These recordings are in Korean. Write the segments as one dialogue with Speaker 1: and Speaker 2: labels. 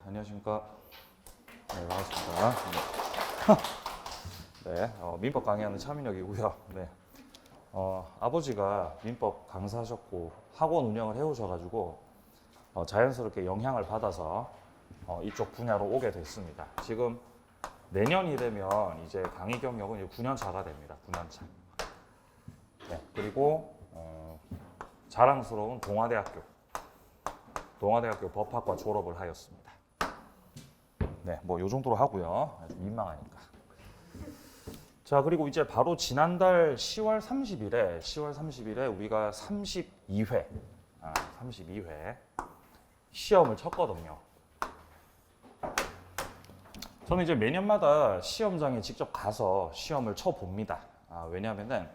Speaker 1: 안녕하십니까. 네, 반갑습니다. 네, 민법 강의하는 차민혁이고요. 네, 아버지가 민법 강사하셨고 학원 운영을 해오셔가지고 자연스럽게 영향을 받아서 이쪽 분야로 오게 됐습니다. 지금 내년이 되면 이제 강의 경력은 이제 9년 차가 됩니다. 9년 차. 네, 그리고 자랑스러운 동아대학교 법학과 졸업을 하였습니다. 네, 뭐 요 정도로 하고요. 아주 민망하니까. 자, 그리고 이제 바로 지난달 10월 30일에 우리가 32회 시험을 쳤거든요. 저는 이제 매년마다 시험장에 직접 가서 시험을 쳐봅니다. 왜냐하면은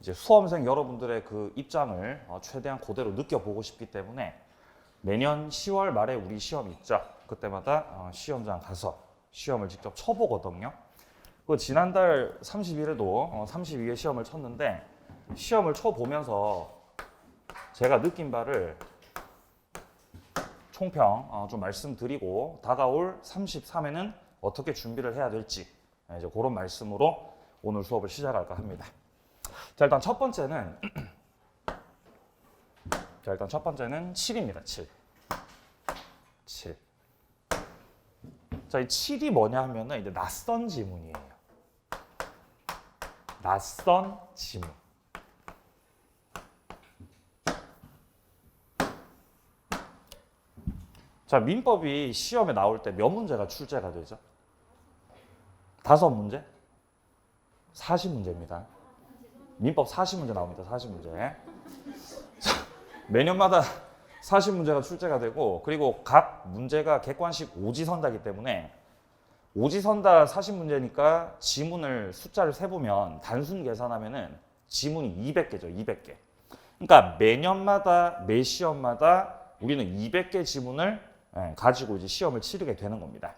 Speaker 1: 이제 수험생 여러분들의 그 입장을 최대한 그대로 느껴보고 싶기 때문에 매년 10월 말에 우리 시험 있죠. 그때마다 시험장 가서 시험을 직접 쳐보거든요. 그 지난달 30일에도 32회 시험을 쳤는데 시험을 쳐보면서 제가 느낀 바를 총평 좀 말씀드리고 다가올 33회는 어떻게 준비를 해야 될지 이제 그런 말씀으로 오늘 수업을 시작할까 합니다. 자, 일단 첫 번째는 7입니다. 7. 자, 이 7이 뭐냐 하면은 이제 낯선 지문이에요. 낯선 지문. 자, 민법이 시험에 나올 때 몇 문제가 출제가 되죠? 5문제? 40문제입니다. 민법 40문제 나옵니다. 40문제. 매년마다 40문제가 출제가 되고, 그리고 각 문제가 객관식 오지선다이기 때문에 오지선다 40문제니까 지문을 숫자를 세보면 단순 계산하면은 지문이 200개죠. 200개. 그러니까 매년마다 매 시험마다 우리는 200개 지문을 가지고 이제 시험을 치르게 되는 겁니다.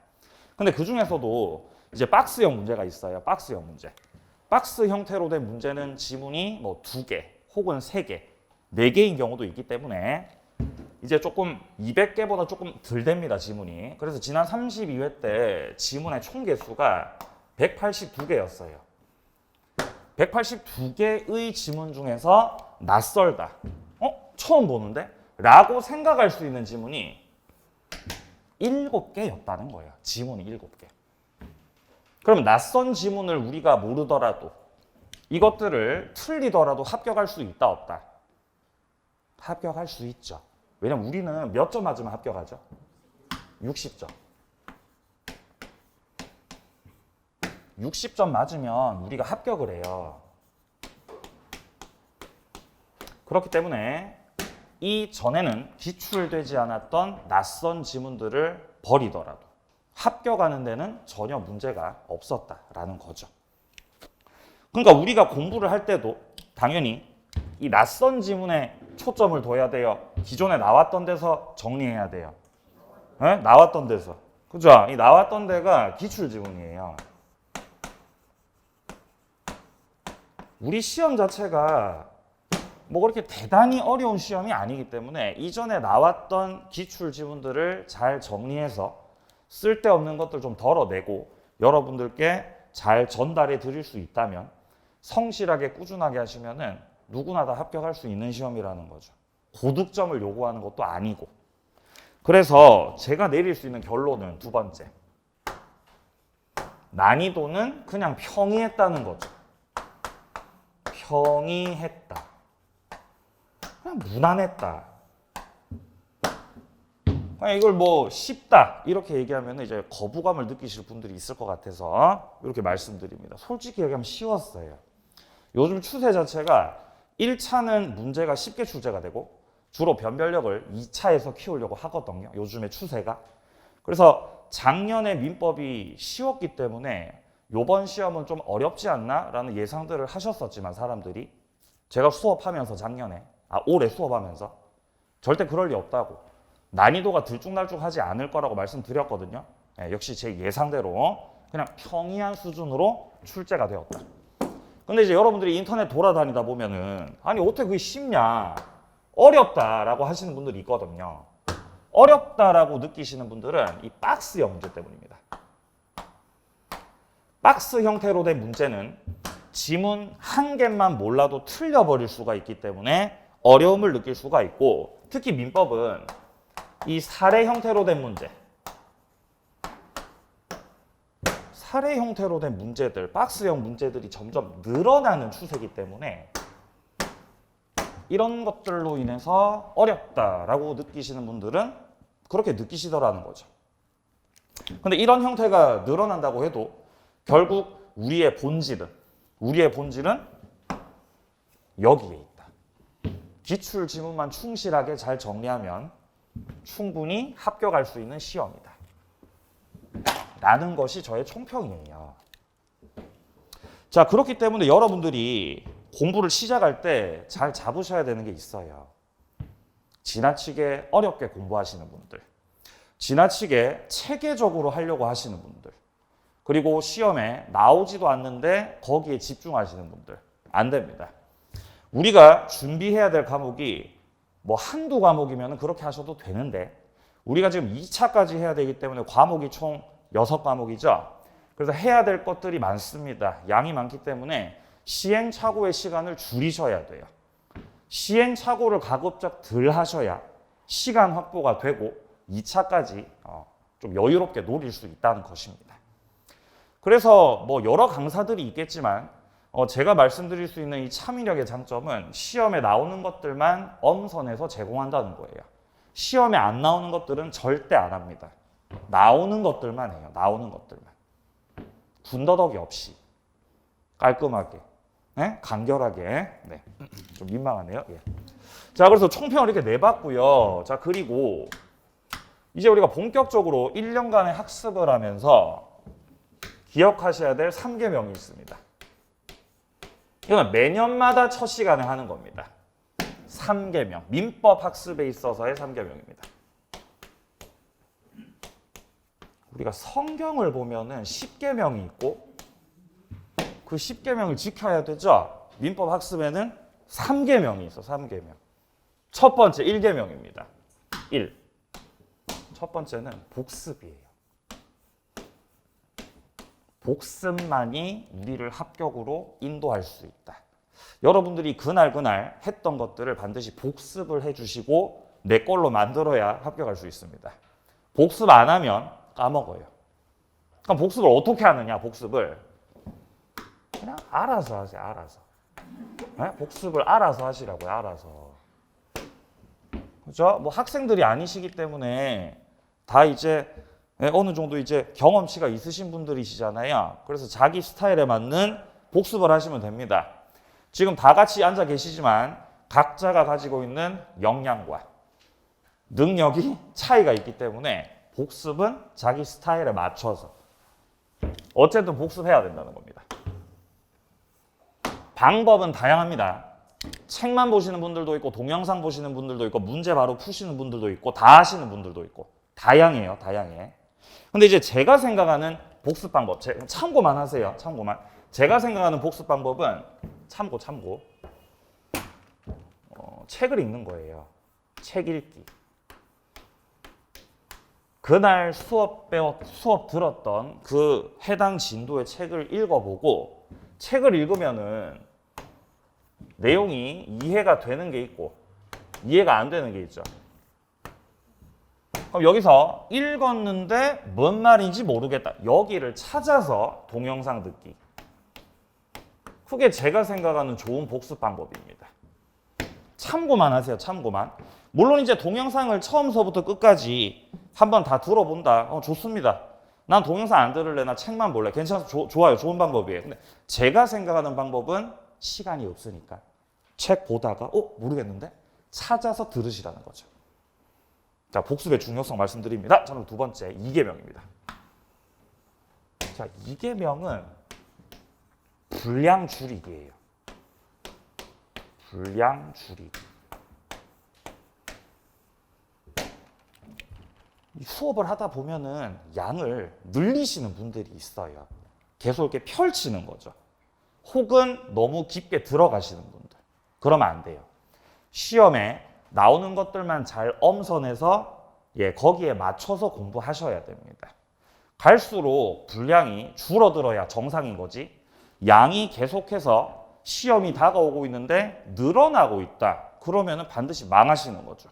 Speaker 1: 근데 그 중에서도 이제 박스형 문제가 있어요. 박스형 문제. 박스 형태로 된 문제는 지문이 뭐 2개 혹은 3개, 4개인 경우도 있기 때문에 이제 조금 200개보다 조금 덜 됩니다, 지문이. 그래서 지난 32회 때 지문의 총 개수가 182개였어요. 182개의 지문 중에서 낯설다. 처음 보는데? 라고 생각할 수 있는 지문이 7개였다는 거예요. 지문이 7개. 그럼 낯선 지문을 우리가 모르더라도 이것들을 틀리더라도 합격할 수 있다, 없다? 합격할 수 있죠. 왜냐면 우리는 몇 점 맞으면 합격하죠? 60점. 60점 맞으면 우리가 합격을 해요. 그렇기 때문에 이전에는 기출되지 않았던 낯선 지문들을 버리더라도 합격하는 데는 전혀 문제가 없었다라는 거죠. 그러니까 우리가 공부를 할 때도 당연히 이 낯선 지문에 초점을 둬야 돼요. 기존에 나왔던 데서 정리해야 돼요. 네? 나왔던 데서. 그죠? 이 나왔던 데가 기출 지문이에요. 우리 시험 자체가 뭐 그렇게 대단히 어려운 시험이 아니기 때문에 이전에 나왔던 기출 지문들을 잘 정리해서 쓸데없는 것들 좀 덜어내고 여러분들께 잘 전달해 드릴 수 있다면 성실하게 꾸준하게 하시면은 누구나 다 합격할 수 있는 시험이라는 거죠. 고득점을 요구하는 것도 아니고. 그래서 제가 내릴 수 있는 결론은 두 번째. 난이도는 그냥 평이했다는 거죠. 평이했다. 그냥 무난했다. 그냥 이걸 뭐 쉽다 이렇게 얘기하면 이제 거부감을 느끼실 분들이 있을 것 같아서 이렇게 말씀드립니다. 솔직히 얘기하면 쉬웠어요. 요즘 추세 자체가 1차는 문제가 쉽게 출제가 되고 주로 변별력을 2차에서 키우려고 하거든요. 요즘의 추세가. 그래서 작년에 민법이 쉬웠기 때문에 이번 시험은 좀 어렵지 않나? 라는 예상들을 하셨었지만 사람들이 제가 수업하면서 올해 수업하면서 절대 그럴 리 없다고 난이도가 들쭉날쭉하지 않을 거라고 말씀드렸거든요. 역시 제 예상대로 그냥 평이한 수준으로 출제가 되었다. 근데 이제 여러분들이 인터넷 돌아다니다 보면은 아니 어떻게 그게 쉽냐 어렵다라고 하시는 분들이 있거든요. 어렵다라고 느끼시는 분들은 이 박스형 문제 때문입니다. 박스 형태로 된 문제는 지문 한 개만 몰라도 틀려버릴 수가 있기 때문에 어려움을 느낄 수가 있고, 특히 민법은 이 사례 형태로 된 문제, 사례 형태로 된 문제들, 박스형 문제들이 점점 늘어나는 추세이기 때문에 이런 것들로 인해서 어렵다라고 느끼시는 분들은 그렇게 느끼시더라는 거죠. 근데 이런 형태가 늘어난다고 해도 결국 우리의 본질은 여기에 있다. 기출 지문만 충실하게 잘 정리하면 충분히 합격할 수 있는 시험이다. 라는 것이 저의 총평이에요. 자, 그렇기 때문에 여러분들이 공부를 시작할 때 잘 잡으셔야 되는 게 있어요. 지나치게 어렵게 공부하시는 분들, 지나치게 체계적으로 하려고 하시는 분들, 그리고 시험에 나오지도 않는데 거기에 집중하시는 분들, 안 됩니다. 우리가 준비해야 될 과목이 뭐 한두 과목이면 그렇게 하셔도 되는데, 우리가 지금 2차까지 해야 되기 때문에 과목이 총 6과목이죠. 그래서 해야 될 것들이 많습니다. 양이 많기 때문에 시행착오의 시간을 줄이셔야 돼요. 시행착오를 가급적 덜 하셔야 시간 확보가 되고 2차까지 좀 여유롭게 노릴 수 있다는 것입니다. 그래서 뭐 여러 강사들이 있겠지만 제가 말씀드릴 수 있는 이 참의력의 장점은 시험에 나오는 것들만 엄선해서 제공한다는 거예요. 시험에 안 나오는 것들은 절대 안 합니다. 나오는 것들만 해요. 나오는 것들만. 군더더기 없이 깔끔하게, 네? 간결하게. 네. 좀 민망하네요. 예. 자, 그래서 총평을 이렇게 내봤고요. 자, 그리고 이제 우리가 본격적으로 1년간의 학습을 하면서 기억하셔야 될 3계명이 있습니다. 이건 매년마다 첫 시간에 하는 겁니다. 3계명, 민법 학습에 있어서의 3계명입니다. 우리가 성경을 보면은 10계명이 있고 그 10계명을 지켜야 되죠. 민법 학습에는 3계명이 있어. 3계명. 첫 번째 1계명입니다. 1. 첫 번째는 복습이에요. 복습만이 우리를 합격으로 인도할 수 있다. 여러분들이 그날 했던 것들을 반드시 복습을 해주시고 내 걸로 만들어야 합격할 수 있습니다. 복습 안 하면 까먹어요. 그럼 복습을 어떻게 하느냐? 복습을 그냥 알아서 하세요. 알아서. 네? 복습을 알아서 하시라고요. 알아서. 그죠? 뭐 학생들이 아니시기 때문에 다 이제 어느 정도 이제 경험치가 있으신 분들이시잖아요. 그래서 자기 스타일에 맞는 복습을 하시면 됩니다. 지금 다 같이 앉아 계시지만 각자가 가지고 있는 역량과 능력이 차이가 있기 때문에 복습은 자기 스타일에 맞춰서 어쨌든 복습해야 된다는 겁니다. 방법은 다양합니다. 책만 보시는 분들도 있고 동영상 보시는 분들도 있고 문제 바로 푸시는 분들도 있고 다 하시는 분들도 있고 다양해요. 다양해. 근데 이제 제가 생각하는 복습 방법, 참고만 하세요. 참고만. 제가 생각하는 복습 방법은 참고. 책을 읽는 거예요. 책 읽기. 그날 수업 들었던 그 해당 진도의 책을 읽어보고 책을 읽으면은 내용이 이해가 되는 게 있고 이해가 안 되는 게 있죠. 그럼 여기서 읽었는데 뭔 말인지 모르겠다. 여기를 찾아서 동영상 듣기. 그게 제가 생각하는 좋은 복습 방법입니다. 참고만 하세요. 참고만. 물론 이제 동영상을 처음서부터 끝까지 한번 다 들어본다. 좋습니다. 난 동영상 안 들을래. 나 책만 볼래. 괜찮아서 좋아요. 좋은 방법이에요. 근데 제가 생각하는 방법은 시간이 없으니까 책 보다가 모르겠는데 찾아서 들으시라는 거죠. 자, 복습의 중요성 말씀드립니다. 저는 두 번째 2계명입니다. 자, 2계명은 분량 줄이기예요. 분량 줄이기. 수업을 하다 보면은 양을 늘리시는 분들이 있어요. 계속 이렇게 펼치는 거죠. 혹은 너무 깊게 들어가시는 분들. 그러면 안 돼요. 시험에 나오는 것들만 잘 엄선해서 예, 거기에 맞춰서 공부하셔야 됩니다. 갈수록 분량이 줄어들어야 정상인 거지. 양이 계속해서 시험이 다가오고 있는데 늘어나고 있다. 그러면은 반드시 망하시는 거죠.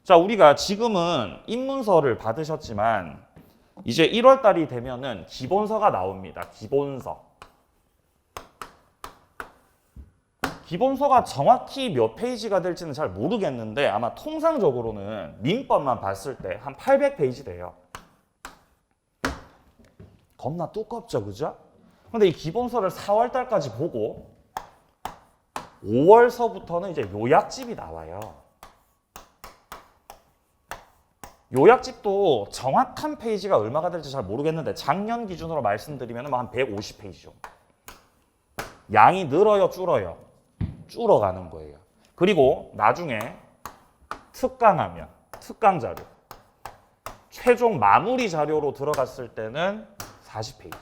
Speaker 1: 자, 우리가 지금은 입문서를 받으셨지만 이제 1월 달이 되면은 기본서가 나옵니다. 기본서. 기본서가 정확히 몇 페이지가 될지는 잘 모르겠는데 아마 통상적으로는 민법만 봤을 때 한 800페이지 돼요. 겁나 두껍죠, 그죠? 근데 이 기본서를 4월 달까지 보고 5월서부터는 이제 요약집이 나와요. 요약집도 정확한 페이지가 얼마가 될지 잘 모르겠는데 작년 기준으로 말씀드리면 한 150페이지 정도. 양이 늘어요, 줄어요? 줄어가는 거예요. 그리고 나중에 특강하면 특강 자료, 최종 마무리 자료로 들어갔을 때는 40페이지.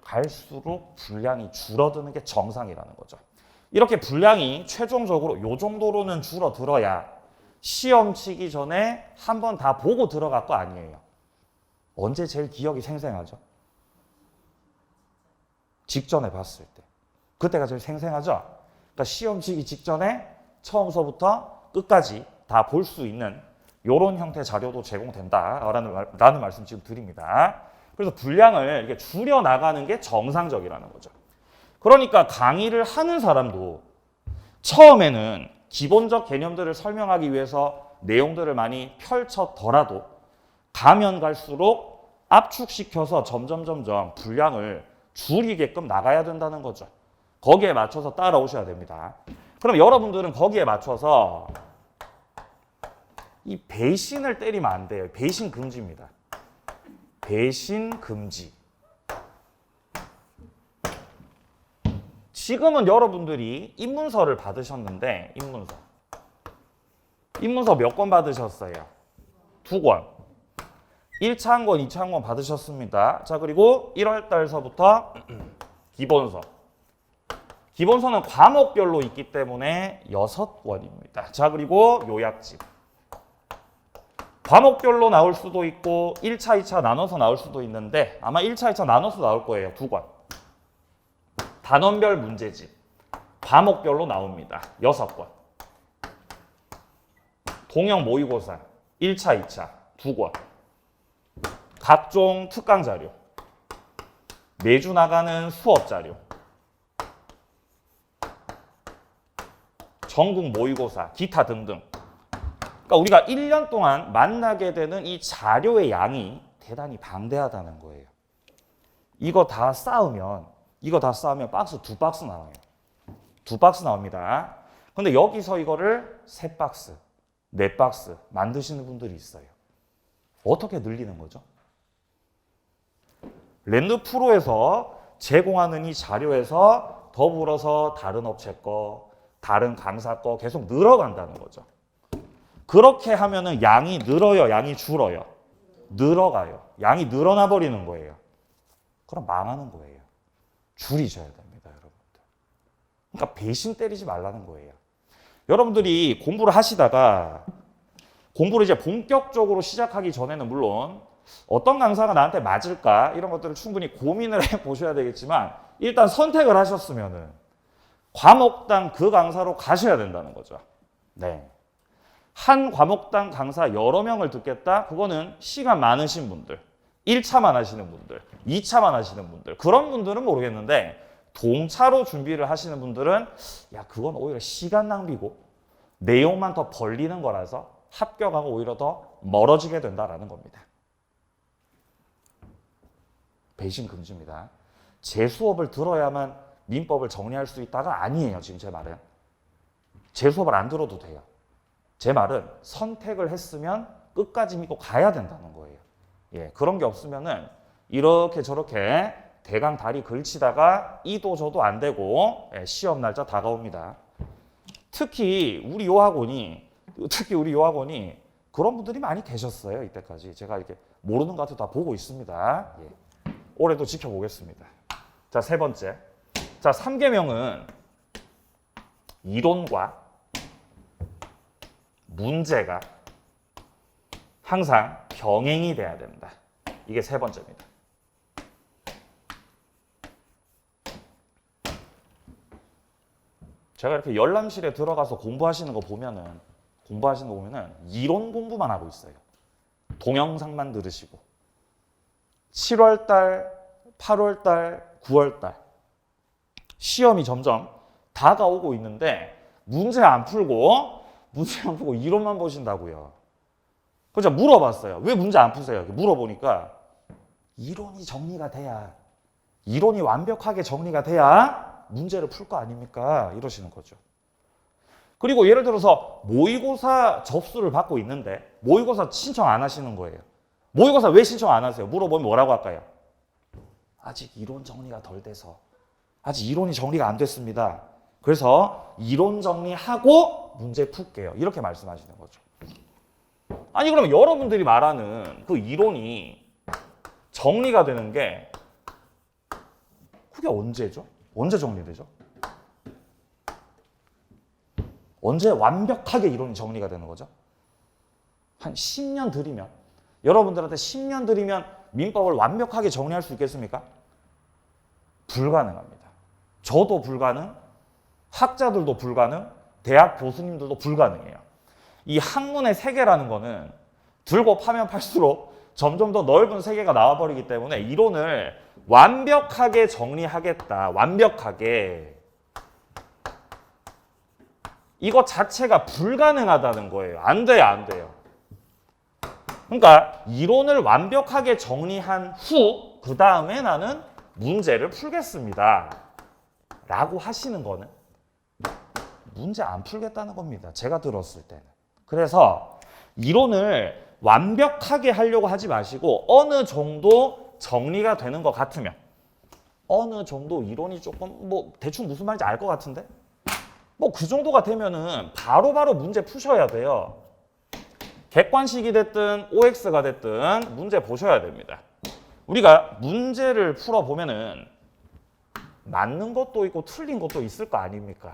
Speaker 1: 갈수록 분량이 줄어드는 게 정상이라는 거죠. 이렇게 분량이 최종적으로 이 정도로는 줄어들어야 시험 치기 전에 한 번 다 보고 들어갈 거 아니에요. 언제 제일 기억이 생생하죠? 직전에 봤을 때. 그때가 제일 생생하죠? 그러니까 시험 치기 직전에 처음서부터 끝까지 다 볼 수 있는 이런 형태 자료도 제공된다라는 말씀 지금 드립니다. 그래서 분량을 이렇게 줄여 나가는 게 정상적이라는 거죠. 그러니까 강의를 하는 사람도 처음에는 기본적 개념들을 설명하기 위해서 내용들을 많이 펼쳤더라도 가면 갈수록 압축시켜서 점점 분량을 줄이게끔 나가야 된다는 거죠. 거기에 맞춰서 따라오셔야 됩니다. 그럼 여러분들은 거기에 맞춰서 이 배신을 때리면 안 돼요. 배신 금지입니다. 배신 금지. 지금은 여러분들이 입문서를 받으셨는데 입문서 몇 권 받으셨어요? 2권. 1차 한 권, 2차 한 권 받으셨습니다. 자, 그리고 1월 달서부터 기본서. 기본서는 과목별로 있기 때문에 6권입니다. 자, 그리고 요약집. 과목별로 나올 수도 있고 1차, 2차 나눠서 나올 수도 있는데 아마 1차, 2차 나눠서 나올 거예요. 2권. 단원별 문제집. 과목별로 나옵니다. 6권. 동형 모의고사 1차, 2차 2권. 각종 특강 자료. 매주 나가는 수업 자료. 전국 모의고사, 기타 등등. 그러니까 우리가 1년 동안 만나게 되는 이 자료의 양이 대단히 방대하다는 거예요. 이거 다 쌓으면 박스 2박스 나와요. 2박스 나옵니다. 근데 여기서 이거를 3박스, 4박스 만드시는 분들이 있어요. 어떻게 늘리는 거죠? 랜드프로에서 제공하는 이 자료에서 더불어서 다른 업체 거, 다른 강사 거 계속 늘어간다는 거죠. 그렇게 하면은 양이 늘어요, 양이 줄어요? 늘어가요. 양이 늘어나 버리는 거예요. 그럼 망하는 거예요. 줄이셔야 됩니다, 여러분들. 그러니까 배신 때리지 말라는 거예요. 여러분들이 공부를 하시다가 공부를 이제 본격적으로 시작하기 전에는 물론 어떤 강사가 나한테 맞을까 이런 것들을 충분히 고민을 해보셔야 되겠지만 일단 선택을 하셨으면은 과목당 그 강사로 가셔야 된다는 거죠. 네. 한 과목당 강사 여러 명을 듣겠다? 그거는 시간 많으신 분들, 1차만 하시는 분들, 2차만 하시는 분들, 그런 분들은 모르겠는데 동차로 준비를 하시는 분들은 야, 그건 오히려 시간 낭비고 내용만 더 벌리는 거라서 합격하고 오히려 더 멀어지게 된다라는 겁니다. 배신 금지입니다. 제 수업을 들어야만 민법을 정리할 수 있다가 아니에요. 지금 제 말은. 제 수업을 안 들어도 돼요. 제 말은 선택을 했으면 끝까지 믿고 가야 된다는 거예요. 예, 그런 게 없으면은 이렇게 저렇게 대강 다리 걸치다가 이도 저도 안 되고 시험 날짜 다가옵니다. 특히 우리 요 학원이 그런 분들이 많이 계셨어요. 이때까지 제가 이렇게 모르는 것 같아도 다 보고 있습니다. 예. 올해도 지켜보겠습니다. 자, 3번째. 자, 3계명은 이론과 문제가 항상 병행이 돼야 된다. 이게 세 번째입니다. 제가 이렇게 열람실에 들어가서 공부하시는 거 보면은 이론 공부만 하고 있어요. 동영상만 들으시고 7월달, 8월달, 9월달 시험이 점점 다가오고 있는데 문제 안 풀고 이론만 보신다고요. 그래서 물어봤어요. 왜 문제 안 푸세요? 물어보니까 이론이 정리가 돼야, 이론이 완벽하게 정리가 돼야 문제를 풀 거 아닙니까? 이러시는 거죠. 그리고 예를 들어서 모의고사 접수를 받고 있는데 모의고사 신청 안 하시는 거예요. 모의고사 왜 신청 안 하세요? 물어보면 뭐라고 할까요? 아직 이론 정리가 덜 돼서, 아직 이론이 정리가 안 됐습니다. 그래서 이론 정리하고 문제 풀게요. 이렇게 말씀하시는 거죠. 아니 그러면 여러분들이 말하는 그 이론이 정리가 되는 게 그게 언제죠? 언제 정리되죠? 언제 완벽하게 이론이 정리가 되는 거죠? 한 10년 들이면, 여러분들한테 10년 들이면 민법을 완벽하게 정리할 수 있겠습니까? 불가능합니다. 저도 불가능, 학자들도 불가능, 대학 교수님들도 불가능해요. 이 학문의 세계라는 거는 들고 파면 팔수록 점점 더 넓은 세계가 나와버리기 때문에 이론을 완벽하게 정리하겠다, 완벽하게, 이것 자체가 불가능하다는 거예요. 안 돼요, 안 돼요. 그러니까 이론을 완벽하게 정리한 후 그 다음에 나는 문제를 풀겠습니다 라고 하시는 거는 문제 안 풀겠다는 겁니다. 제가 들었을 때는. 그래서 이론을 완벽하게 하려고 하지 마시고 어느 정도 정리가 되는 것 같으면, 어느 정도 이론이 조금 뭐 대충 무슨 말인지 알 것 같은데 뭐 그 정도가 되면은 바로바로 문제 푸셔야 돼요. 객관식이 됐든 OX가 됐든 문제 보셔야 됩니다. 우리가 문제를 풀어보면은 맞는 것도 있고 틀린 것도 있을 거 아닙니까?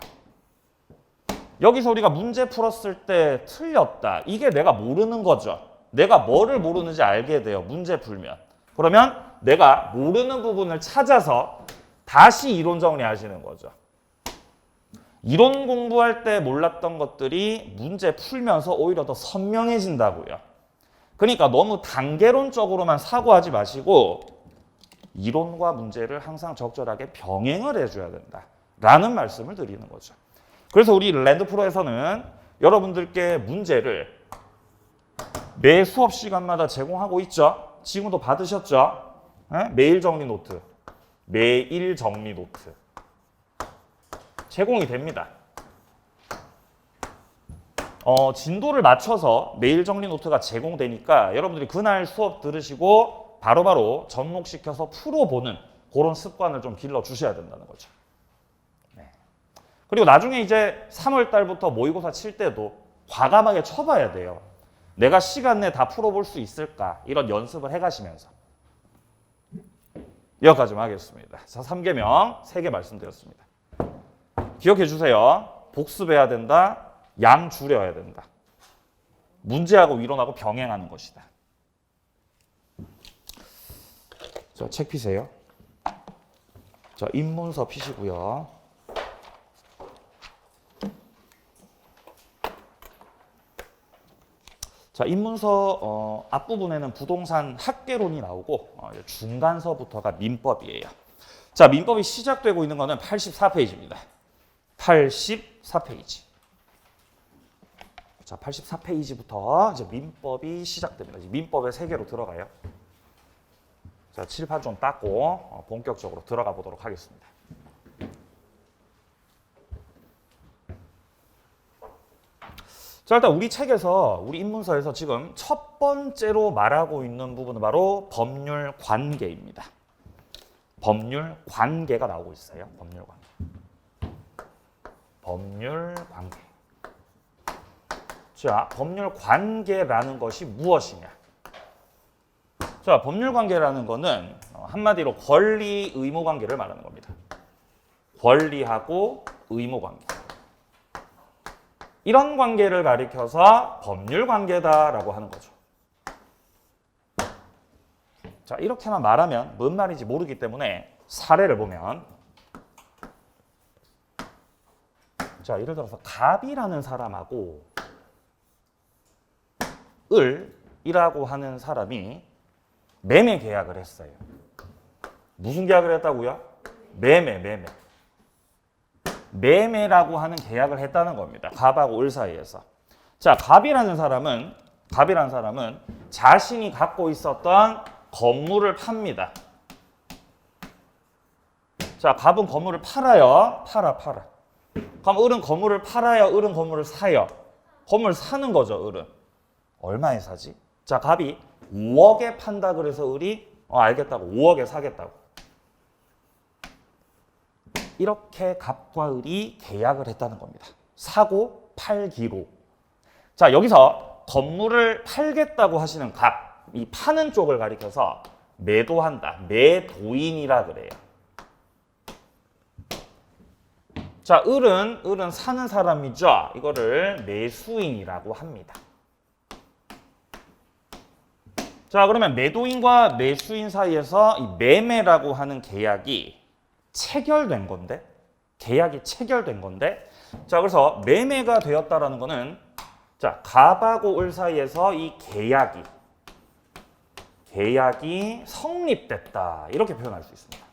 Speaker 1: 여기서 우리가 문제 풀었을 때 틀렸다. 이게 내가 모르는 거죠. 내가 뭐를 모르는지 알게 돼요. 문제 풀면. 그러면 내가 모르는 부분을 찾아서 다시 이론 정리하시는 거죠. 이론 공부할 때 몰랐던 것들이 문제 풀면서 오히려 더 선명해진다고요. 그러니까 너무 단계론적으로만 사고하지 마시고 이론과 문제를 항상 적절하게 병행을 해줘야 된다라는 말씀을 드리는 거죠. 그래서 우리 랜드프로에서는 여러분들께 문제를 매 수업 시간마다 제공하고 있죠. 지금도 받으셨죠? 매일 정리 노트, 매일 정리 노트 제공이 됩니다. 진도를 맞춰서 매일 정리 노트가 제공되니까 여러분들이 그날 수업 들으시고 바로바로 접목시켜서 풀어보는 그런 습관을 좀 길러주셔야 된다는 거죠. 네. 그리고 나중에 이제 3월 달부터 모의고사 칠 때도 과감하게 쳐봐야 돼요. 내가 시간 내에 다 풀어볼 수 있을까? 이런 연습을 해가시면서. 여기까지 하겠습니다. 자, 3계명 3개 말씀드렸습니다. 기억해 주세요. 복습해야 된다. 양 줄여야 된다. 문제하고 이론하고 병행하는 것이다. 자, 책 피세요. 자, 입문서 피시고요. 자, 입문서 앞부분에는 부동산 학계론이 나오고 중간서부터가 민법이에요. 자, 민법이 시작되고 있는 거는 84페이지입니다. 84페이지. 자, 84페이지부터 이제 민법이 시작됩니다. 이제 민법의 세계로 들어가요. 자, 칠판 좀 닦고 본격적으로 들어가 보도록 하겠습니다. 자, 일단 우리 책에서, 우리 입문서에서 지금 첫 번째로 말하고 있는 부분은 바로 법률 관계입니다. 법률 관계가 나오고 있어요. 법률 관계. 법률 관계. 자, 법률 관계라는 것이 무엇이냐? 자, 법률 관계라는 것은 한마디로 권리 의무 관계를 말하는 겁니다. 권리하고 의무 관계. 이런 관계를 가리켜서 법률 관계다라고 하는 거죠. 자, 이렇게만 말하면 뭔 말인지 모르기 때문에 사례를 보면, 자, 예를 들어서 갑이라는 사람하고 을이라고 하는 사람이 매매 계약을 했어요. 무슨 계약을 했다고요? 매매라고 하는 계약을 했다는 겁니다. 갑하고 을 사이에서. 자, 갑이라는 사람은 자신이 갖고 있었던 건물을 팝니다. 자, 갑은 건물을 팔아요. 팔아. 그럼 을은 건물을 팔아요. 을은 건물을 사요. 건물 사는 거죠, 을은. 얼마에 사지? 자, 갑이 5억에 판다 그래서 을이 알겠다고 5억에 사겠다고. 이렇게 갑과 을이 계약을 했다는 겁니다. 사고 팔기로. 자, 여기서 건물을 팔겠다고 하시는 갑, 이 파는 쪽을 가리켜서 매도한다, 매도인이라 그래요. 자, 을은 사는 사람이죠. 이거를 매수인이라고 합니다. 자, 그러면 매도인과 매수인 사이에서 이 매매라고 하는 계약이 체결된 건데, 자, 그래서 매매가 되었다라는 거는, 자, 갑하고 을 사이에서 이 계약이 성립됐다, 이렇게 표현할 수 있습니다.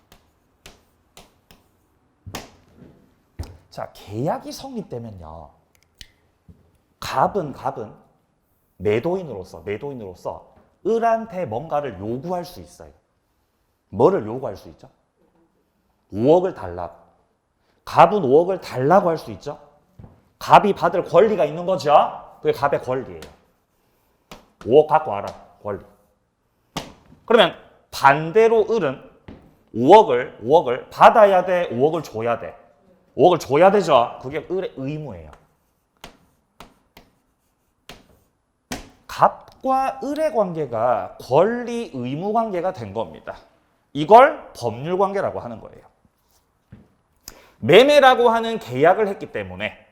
Speaker 1: 자, 계약이 성립되면요, 갑은 매도인으로서 을한테 뭔가를 요구할 수 있어요. 뭐를 요구할 수 있죠? 5억을 달라고. 갑은 5억을 달라고 할 수 있죠? 갑이 받을 권리가 있는 거죠? 그게 갑의 권리예요. 5억 갖고 와라, 권리. 그러면 반대로 을은 5억을 받아야 돼, 5억을 줘야 돼? 5억을 줘야 되죠? 그게 을의 의무예요. 갑과 을의 관계가 권리 의무 관계가 된 겁니다. 이걸 법률 관계라고 하는 거예요. 매매라고 하는 계약을 했기 때문에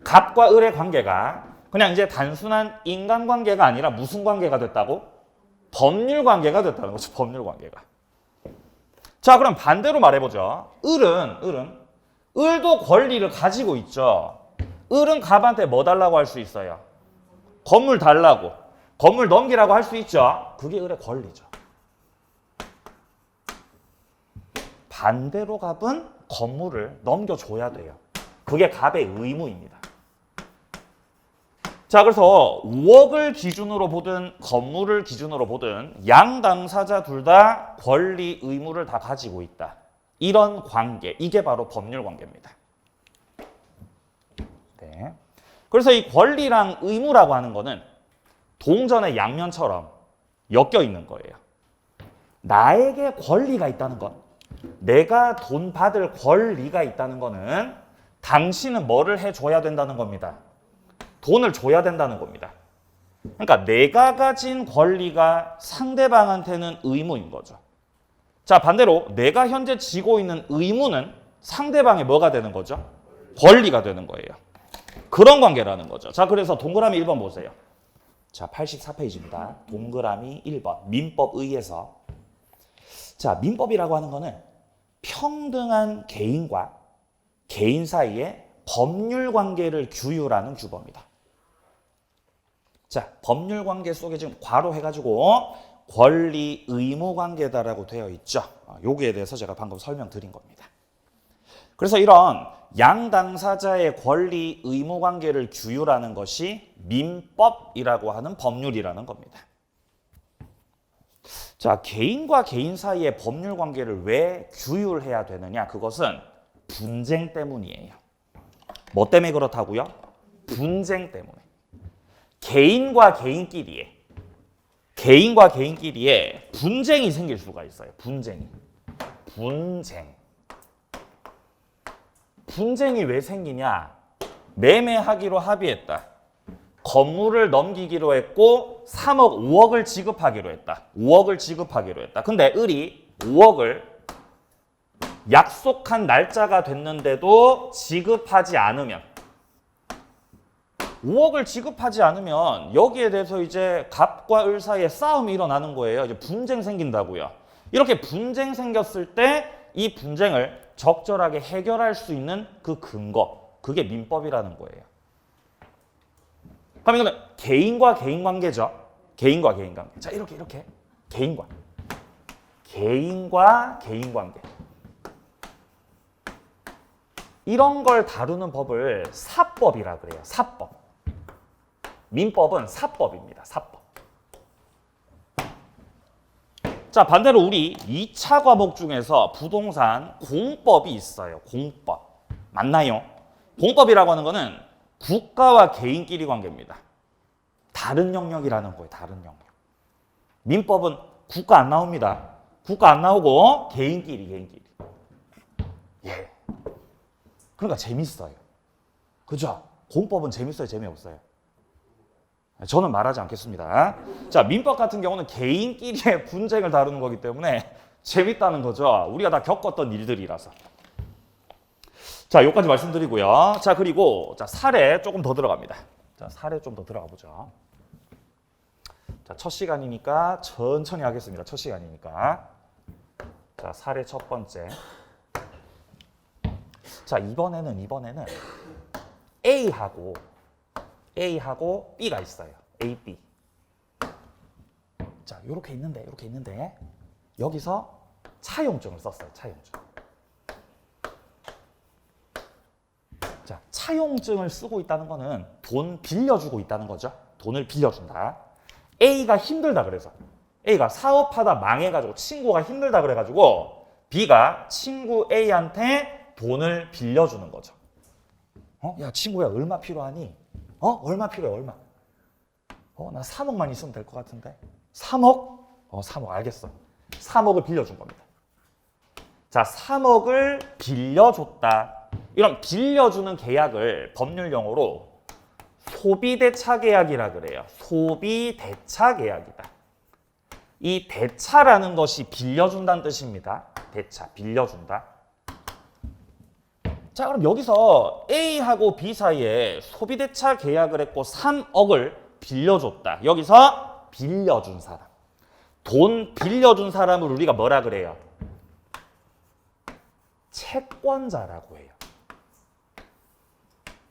Speaker 1: 갑과 을의 관계가 그냥 이제 단순한 인간 관계가 아니라 무슨 관계가 됐다고? 법률 관계가 됐다는 거죠. 법률 관계가. 자, 그럼 반대로 말해보죠. 을도 권리를 가지고 있죠. 을은 갑한테 뭐 달라고 할 수 있어요? 건물 달라고, 건물 넘기라고 할 수 있죠. 그게 을의 권리죠. 반대로 갑은 건물을 넘겨줘야 돼요. 그게 갑의 의무입니다. 자, 그래서 5억을 기준으로 보든 건물을 기준으로 보든 양 당사자 둘 다 권리, 의무를 다 가지고 있다. 이런 관계, 이게 바로 법률 관계입니다. 네. 그래서 이 권리랑 의무라고 하는 거는 동전의 양면처럼 엮여 있는 거예요. 나에게 권리가 있다는 것, 내가 돈 받을 권리가 있다는 거는 당신은 뭐를 해줘야 된다는 겁니다. 돈을 줘야 된다는 겁니다. 그러니까 내가 가진 권리가 상대방한테는 의무인 거죠. 자, 반대로 내가 현재 지고 있는 의무는 상대방의 뭐가 되는 거죠? 권리가 되는 거예요. 그런 관계라는 거죠. 자, 그래서 동그라미 1번 보세요. 자, 84페이지입니다. 동그라미 1번. 민법 의에서. 자, 민법이라고 하는 거는 평등한 개인과 개인 사이의 법률 관계를 규율하는 규범이다. 자, 법률 관계 속에 지금 괄호 해가지고 권리 의무 관계다라고 되어 있죠. 여기에 대해서 제가 방금 설명드린 겁니다. 그래서 이런 양 당사자의 권리 의무 관계를 규율하는 것이 민법이라고 하는 법률이라는 겁니다. 자, 개인과 개인 사이의 법률 관계를 왜 규율해야 되느냐? 그것은 분쟁 때문이에요. 뭐 때문에 그렇다고요? 분쟁 때문에. 개인과 개인끼리에 분쟁이 생길 수가 있어요. 분쟁이 왜 생기냐? 매매하기로 합의했다. 건물을 넘기기로 했고 3억 5억을 지급하기로 했다. 5억을 지급하기로 했다. 근데 을이 5억을 약속한 날짜가 됐는데도 지급하지 않으면 5억을 지급하지 않으면 여기에 대해서 이제 갑과 을 사이에 싸움이 일어나는 거예요. 이제 분쟁 생긴다고요. 이렇게 분쟁 생겼을 때 이 분쟁을 적절하게 해결할 수 있는 그 근거, 그게 민법이라는 거예요. 그럼 이거는 개인과 개인 관계죠. 개인과 개인 관계. 자, 이렇게 개인과 개인 관계. 이런 걸 다루는 법을 사법이라 그래요. 사법. 민법은 사법입니다. 사법. 자, 반대로 우리 2차 과목 중에서 부동산 공법이 있어요. 공법. 맞나요? 공법이라고 하는 거는 국가와 개인끼리 관계입니다. 다른 영역이라는 거예요. 다른 영역. 민법은 국가 안 나옵니다. 국가 안 나오고 개인끼리. 예. 그러니까 재밌어요. 그죠? 공법은 재밌어요? 재미없어요? 저는 말하지 않겠습니다. 자, 민법 같은 경우는 개인끼리의 분쟁을 다루는 거기 때문에 재밌다는 거죠. 우리가 다 겪었던 일들이라서. 자, 여기까지 말씀드리고요. 자, 그리고 자, 사례 조금 더 들어갑니다. 자, 사례 좀 더 들어가 보죠. 자, 첫 시간이니까 천천히 하겠습니다. 첫 시간이니까. 자, 사례 첫 번째. 자, 이번에는 A하고 B가 있어요. A, B. 자, 이렇게 있는데 여기서 차용증을 썼어요. 차용증. 자, 차용증을 쓰고 있다는 거는 돈 빌려주고 있다는 거죠. 돈을 빌려준다. A가 힘들다 그래서. A가 사업하다 망해가지고 친구가 힘들다 그래가지고 B가 친구 A한테 돈을 빌려주는 거죠. 야, 친구야, 얼마 필요하니? 얼마 필요해, 얼마? 나 3억만 있으면 될 것 같은데. 3억? 3억, 알겠어. 3억을 빌려준 겁니다. 자, 3억을 빌려줬다. 이런 빌려주는 계약을 법률 용어로 소비대차 계약이라 그래요. 소비대차 계약이다. 이 대차라는 것이 빌려준다는 뜻입니다. 대차, 빌려준다. 자, 그럼 여기서 A하고 B 사이에 소비대차 계약을 했고 3억을 빌려줬다. 여기서 빌려준 사람. 돈 빌려준 사람을 우리가 뭐라 그래요? 채권자라고 해요.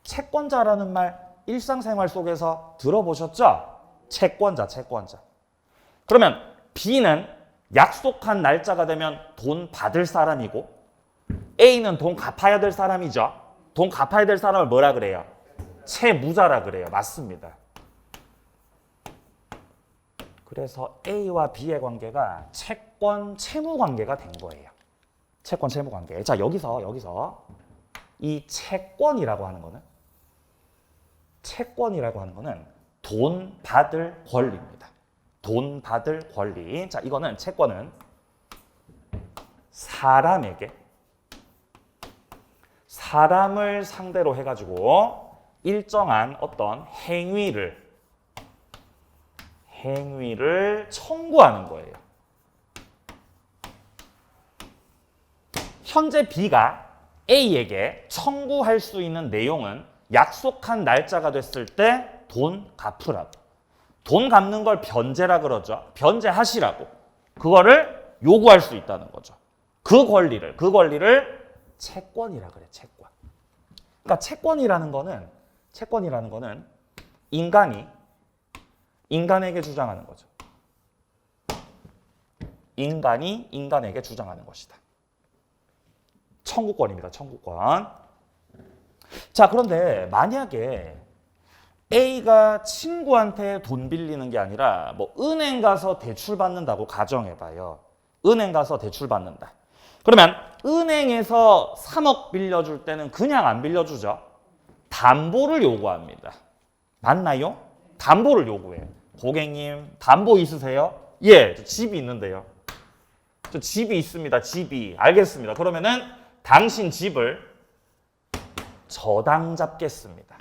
Speaker 1: 채권자라는 말 일상생활 속에서 들어보셨죠? 채권자. 그러면 B는 약속한 날짜가 되면 돈 받을 사람이고 A는 돈 갚아야 될 사람이죠. 돈 갚아야 될 사람을 뭐라 그래요? 채무자라 그래요. 맞습니다. 그래서 A와 B의 관계가 채권 채무 관계가 된 거예요. 채권 채무 관계. 자, 여기서 이 채권이라고 하는 거는 돈 받을 권리입니다. 돈 받을 권리. 자, 이거는 채권은 사람을 상대로 해가지고 일정한 어떤 행위를 청구하는 거예요. 현재 B가 A에게 청구할 수 있는 내용은 약속한 날짜가 됐을 때 돈 갚으라고. 돈 갚는 걸 변제라 그러죠. 변제하시라고. 그거를 요구할 수 있다는 거죠. 그 권리를 채권이라 그래. 채권. 그러니까 채권이라는 거는 인간에게 주장하는 거죠. 인간이 인간에게 주장하는 것이다. 청구권입니다. 청구권. 자, 그런데 만약에 A가 친구한테 돈 빌리는 게 아니라 뭐 은행 가서 대출 받는다고 가정해봐요. 은행 가서 대출 받는다. 그러면 은행에서 3억 빌려줄 때는 그냥 안 빌려주죠. 담보를 요구합니다. 맞나요? 담보를 요구해요. 고객님, 담보 있으세요? 예, 저 집이 있는데요. 저 집이 있습니다. 집이. 알겠습니다. 그러면은 당신 집을 저당 잡겠습니다.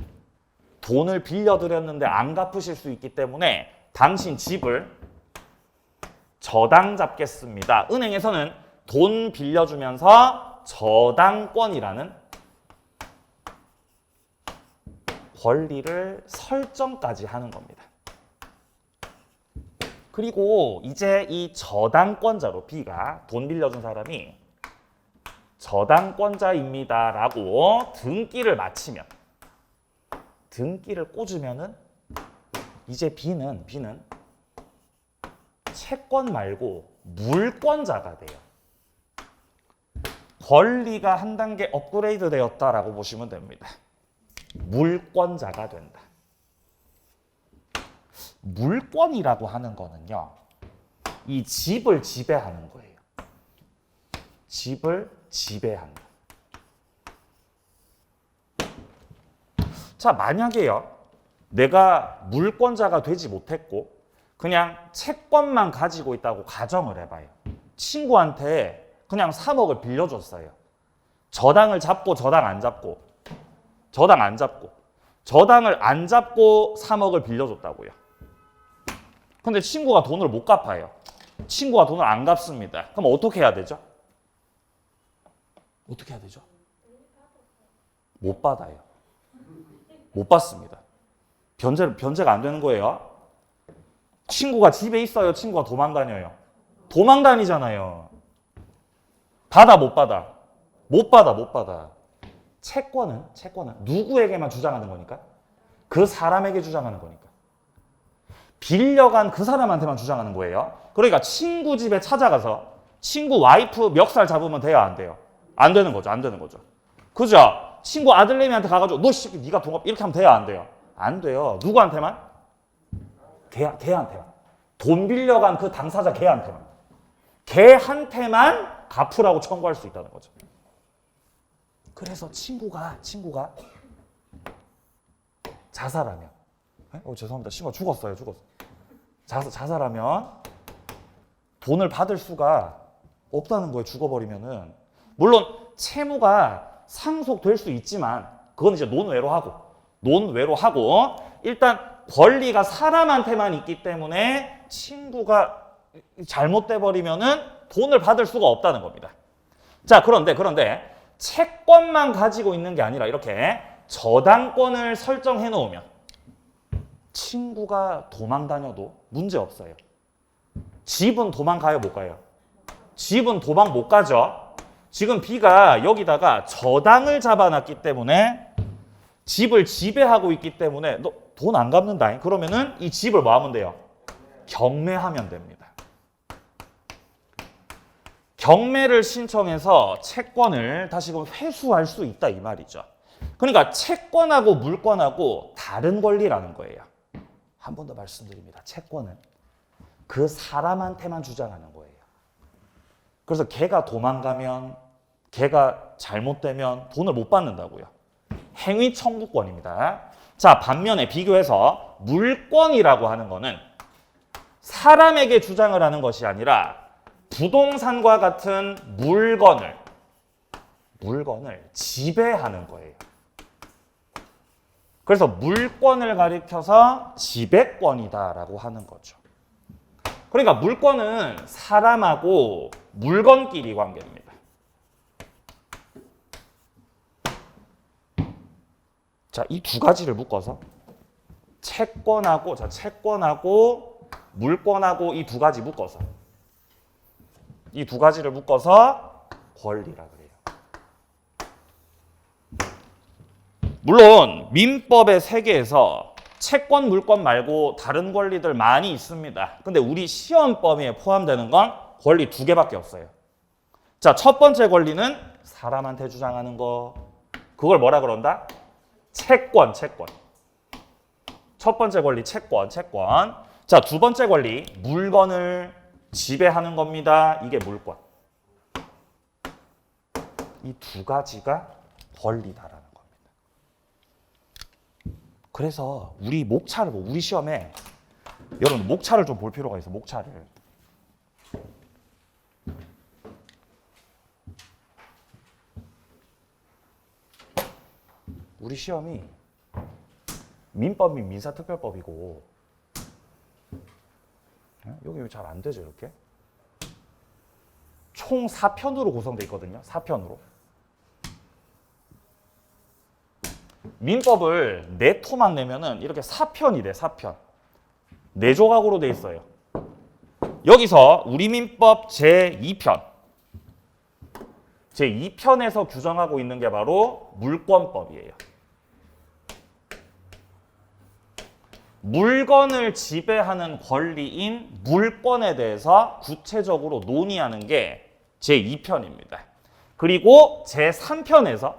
Speaker 1: 돈을 빌려드렸는데 안 갚으실 수 있기 때문에 당신 집을 저당 잡겠습니다. 은행에서는 돈 빌려주면서 저당권이라는 권리를 설정까지 하는 겁니다. 그리고 이제 이 저당권자로 B가 돈 빌려준 사람이 저당권자입니다라고 등기를 마치면 등기를 꽂으면은 이제 B는 채권 말고 물권자가 돼요. 권리가 한 단계 업그레이드 되었다라고 보시면 됩니다. 물권자가 된다. 물권이라고 하는 거는요, 이 집을 지배하는 거예요. 집을 지배한다. 자, 만약에요, 내가 물권자가 되지 못했고 그냥 채권만 가지고 있다고 가정을 해봐요. 친구한테 그냥 3억을 빌려줬어요. 저당을 잡고 저당 안 잡고 저당을 안 잡고 3억을 빌려줬다고요. 근데 친구가 돈을 못 갚아요. 친구가 돈을 안 갚습니다. 그럼 어떻게 해야 되죠? 어떻게 해야 되죠? 못 받아요. 못 받습니다. 변제가 안 되는 거예요. 친구가 집에 있어요. 친구가 도망 다녀요. 도망 다니잖아요. 받아 못 받아? 못 받아. 채권은 누구에게만 주장하는 거니까? 그 사람에게 주장하는 거니까. 빌려간 그 사람한테만 주장하는 거예요. 그러니까 친구 집에 찾아가서 친구 와이프 멱살 잡으면 돼요, 안 돼요? 안 되는 거죠. 그죠? 친구 아들내미한테 가가지고 너 씨, 네가 돈 갚 이렇게 하면 돼요, 안 돼요? 안 돼요. 누구한테만? 걔한테만. 돈 빌려간 그 당사자 걔한테만 갚으라고 청구할 수 있다는 거죠. 그래서 친구가 자살하면, 죄송합니다. 친구가 죽었어요. 자살하면 돈을 받을 수가 없다는 거예요. 죽어버리면은. 물론 채무가 상속될 수 있지만 그건 이제 논외로 하고 일단 권리가 사람한테만 있기 때문에 친구가 잘못돼 버리면은 돈을 받을 수가 없다는 겁니다. 자, 그런데 채권만 가지고 있는 게 아니라 이렇게 저당권을 설정해 놓으면 친구가 도망 다녀도 문제 없어요. 집은 도망가요, 못 가요? 집은 도망 못 가죠. 지금 B가 여기다가 저당을 잡아놨기 때문에 집을 지배하고 있기 때문에 너 돈 안 갚는다. 그러면은 이 집을 뭐 하면 돼요? 경매하면 됩니다. 경매를 신청해서 채권을 다시금 회수할 수 있다 이 말이죠. 그러니까 채권하고 물권하고 다른 권리라는 거예요. 한 번 더 말씀드립니다. 채권은 그 사람한테만 주장하는 거예요. 그래서 걔가 도망가면, 걔가 잘못되면 돈을 못 받는다고요. 행위 청구권입니다. 자, 반면에 비교해서 물권이라고 하는 거는 사람에게 주장을 하는 것이 아니라 부동산과 같은 물건을 지배하는 거예요. 그래서 물권을 가리켜서 지배권이다라고 하는 거죠. 그러니까 물권은 사람하고 물건끼리 관계입니다. 자, 이 두 가지를 묶어서 채권하고 물권하고 이 두 가지 묶어서 이 두 가지를 묶어서 권리라 그래요. 물론 민법의 세계에서 채권, 물권 말고 다른 권리들 많이 있습니다. 근데 우리 시험 범위에 포함되는 건 권리 두 개밖에 없어요. 자, 첫 번째 권리는 사람한테 주장하는 거. 그걸 뭐라 그런다? 채권. 첫 번째 권리 채권. 자, 두 번째 권리 물건을 지배하는 겁니다. 이게 물권. 이 두 가지가 권리다라는 겁니다. 그래서 우리 목차를 우리 시험에 여러분 목차를 좀 볼 필요가 있어. 목차를. 우리 시험이 민법이 민사특별법이고 여기 잘 안 되죠, 이렇게? 총 4편으로 구성되어 있거든요. 4편으로. 민법을 4토막 내면은 이렇게 4편이 돼, 4편. 4조각으로 돼 있어요. 여기서 우리 민법 제2편. 제2편에서 규정하고 있는 게 바로 물권법이에요. 물건을 지배하는 권리인 물권에 대해서 구체적으로 논의하는 게 제2편입니다. 그리고 제3편에서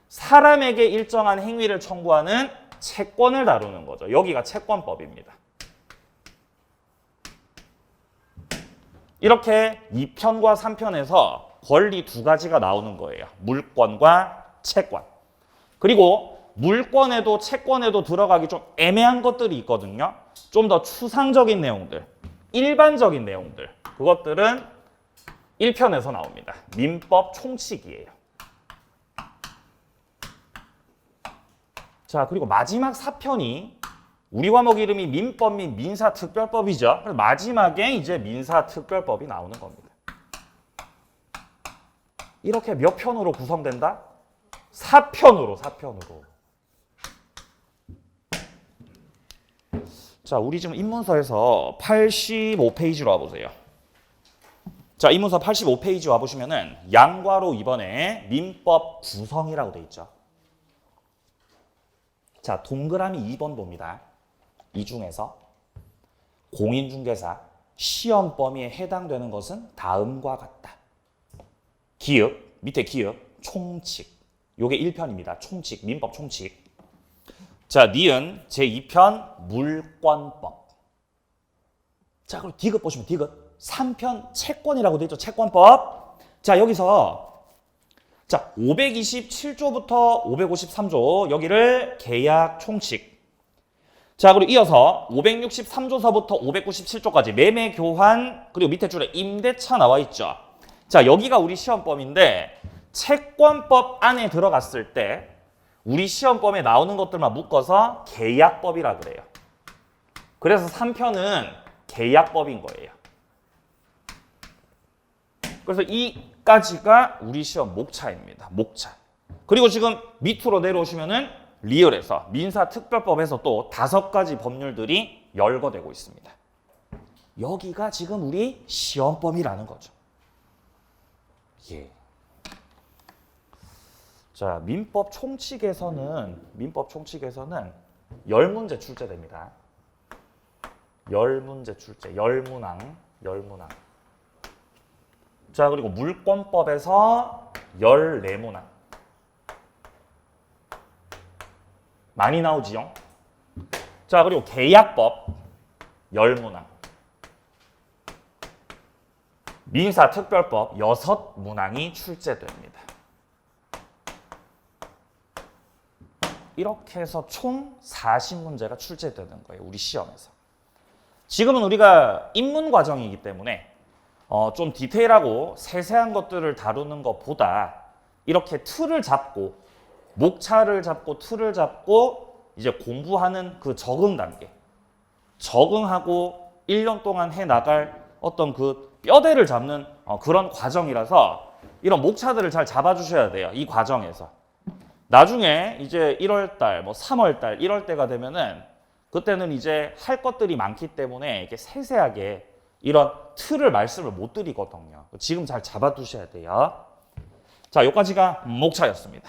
Speaker 1: 사람에게 일정한 행위를 청구하는 채권을 다루는 거죠. 여기가 채권법입니다. 이렇게 2편과 3편에서 권리 2가지가 나오는 거예요. 물권과 채권. 그리고 물권에도 채권에도 들어가기 좀 애매한 것들이 있거든요. 좀 더 추상적인 내용들, 일반적인 내용들. 그것들은 1편에서 나옵니다. 민법 총칙이에요. 자, 그리고 마지막 4편이 우리 과목 이름이 민법 및 민사특별법이죠. 그래서 마지막에 이제 민사특별법이 나오는 겁니다. 이렇게 몇 편으로 구성된다? 4편으로. 자, 우리 지금 입문서에서 85페이지로 와보세요. 자, 입문서 85페이지 와보시면은 양괄호 2번에 민법 구성이라고 돼 있죠. 자, 동그라미 2번 봅니다. 이 중에서 공인중개사 시험 범위에 해당되는 것은 다음과 같다. 기읍, 밑에 기읍, 총칙. 요게 1편입니다. 총칙, 민법 총칙. 자, 니은 제2편 물권법. 자, 그리고 디귿 보시면 디귿 3편 채권이라고 돼 있죠. 채권법. 자, 여기서 자, 527조부터 553조 여기를 계약 총칙. 자, 그리고 이어서 563조서부터 597조까지 매매 교환, 그리고 밑에 줄에 임대차 나와 있죠. 자, 여기가 우리 시험범인데 채권법 안에 들어갔을 때 우리 시험범에 나오는 것들만 묶어서 계약법이라 그래요. 그래서 3편은 계약법인 거예요. 그래서 이까지가 우리 시험 목차입니다. 목차. 그리고 지금 밑으로 내려오시면은 리얼에서 민사특별법에서 또 5가지 법률들이 열거되고 있습니다. 여기가 지금 우리 시험범이라는 거죠. 예. 자, 민법 총칙에서는 10문제 출제됩니다. 10문제 출제, 10문항. 자, 그리고 물권법에서 14문항. 많이 나오지요? 자, 그리고 계약법 10문항. 민사특별법 6문항이 출제됩니다. 이렇게 해서 총 40문제가 출제되는 거예요. 우리 시험에서. 지금은 우리가 입문 과정이기 때문에 좀 디테일하고 세세한 것들을 다루는 것보다 이렇게 틀을 잡고 목차를 잡고 틀을 잡고 이제 공부하는 그 적응 단계. 적응하고 1년 동안 해나갈 어떤 그 뼈대를 잡는 그런 과정이라서 이런 목차들을 잘 잡아주셔야 돼요. 이 과정에서. 나중에 이제 1월달, 뭐 3월달 이럴 때가 되면은 그때는 이제 할 것들이 많기 때문에 이렇게 세세하게 이런 틀을 말씀을 못 드리거든요. 지금 잘 잡아두셔야 돼요. 자, 여기까지가 목차였습니다.